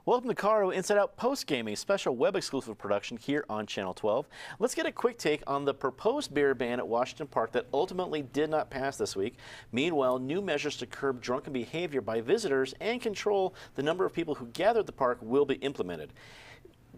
Welcome to Colorado Inside Out Postgame, a special web-exclusive production here on Channel 12. Let's get a quick take on the proposed beer ban at Washington Park that ultimately did not pass this week. Meanwhile, new measures to curb drunken behavior by visitors and control the number of people who gather at the park will be implemented.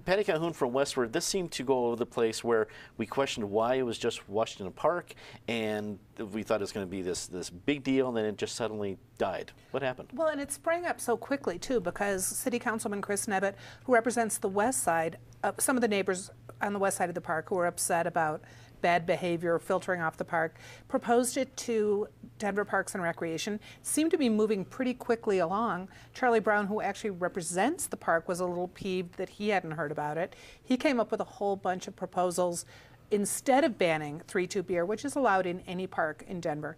Patty Calhoun from Westward, this seemed to go all over the place where we questioned why it was just Washington Park, and we thought it was going to be this big deal, and then it just suddenly died. What happened? Well, and it sprang up so quickly, too, because City Councilman Chris Nebbett, who represents the west side, some of the neighbors on the west side of the park who were upset about bad behavior filtering off the park, proposed it to Denver Parks and Recreation. Seemed to be moving pretty quickly along. Charlie Brown, who actually represents the park, was a little peeved that he hadn't heard about it. He came up with a whole bunch of proposals instead of banning 3-2 beer, which is allowed in any park in Denver.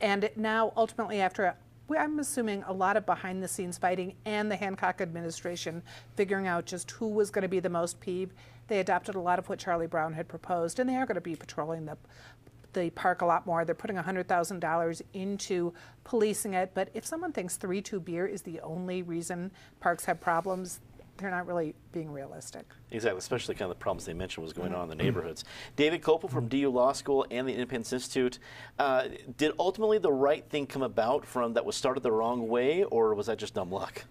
And now, ultimately, after I'm assuming a lot of behind-the-scenes fighting and the Hancock administration figuring out just who was going to be the most peeved, they adopted a lot of what Charlie Brown had proposed, and they are going to be patrolling the park a lot more. They're putting $100,000 into policing it, but if someone thinks 3-2 beer is the only reason parks have problems, they're not really being realistic. Exactly, especially kind of the problems they mentioned was going on in the neighborhoods. David Kopel from DU Law School and the Independence Institute, did ultimately the right thing come about from that was started the wrong way, or was that just dumb luck?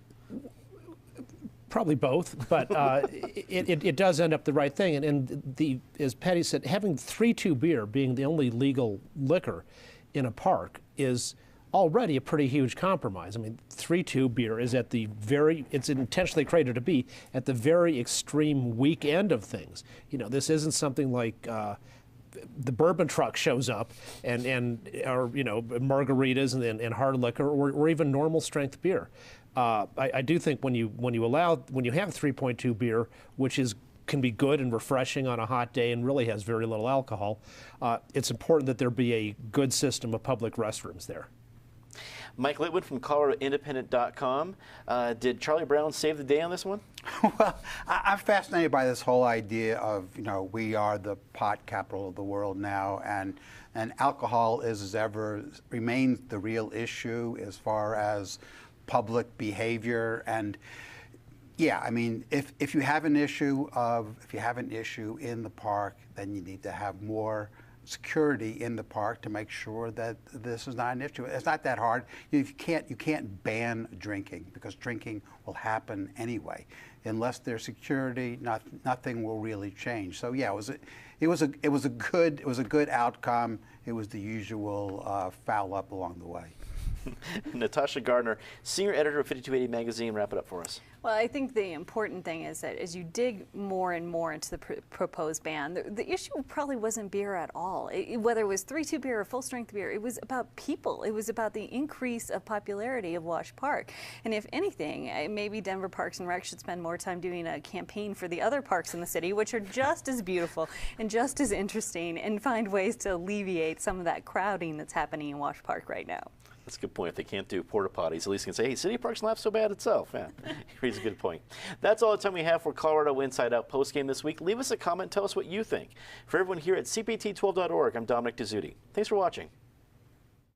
Probably both, but it does end up the right thing. And as Patty said, having 3-2 beer being the only legal liquor in a park is already a pretty huge compromise. I mean, 3-2 beer is at the it's intentionally created to be at the very extreme weak end of things. You know, this isn't something like the bourbon truck shows up and or, you know, margaritas and hard liquor or even normal strength beer. I do think when you have 3.2 beer, which can be good and refreshing on a hot day and really has very little alcohol, it's important that there be a good system of public restrooms there. Mike Litwood from ColoradoIndependent.com. Did Charlie Brown save the day on this one? Well, I'm fascinated by this whole idea of, you know, we are the pot capital of the world now, and alcohol remains the real issue as far as public behavior. And yeah, I mean, if you have an issue in the park, then you need to have more security in the park to make sure that this is not an issue. It's not that hard. You can't ban drinking, because drinking will happen anyway. Unless there's security, nothing will really change. So yeah, it was a good outcome. It was the usual foul up along the way. Natasha Gardner, senior editor of 5280 magazine, wrap it up for us. Well, I think the important thing is that as you dig more and more into the proposed ban, the issue probably wasn't beer at all. Whether it was 3-2 beer or full-strength beer, it was about people. It was about the increase of popularity of Wash Park. And if anything, maybe Denver Parks and Rec should spend more time doing a campaign for the other parks in the city, which are just as beautiful and just as interesting, and find ways to alleviate some of that crowding that's happening in Wash Park right now. That's a good point. If they can't do porta potties, at least they can say, hey, City Park's not so bad itself. Yeah, here's a good point. That's all the time we have for Colorado Inside Out postgame this week. Leave us a comment. Tell us what you think. For everyone here at CPT12.org, I'm Dominic Dezzutti. Thanks for watching.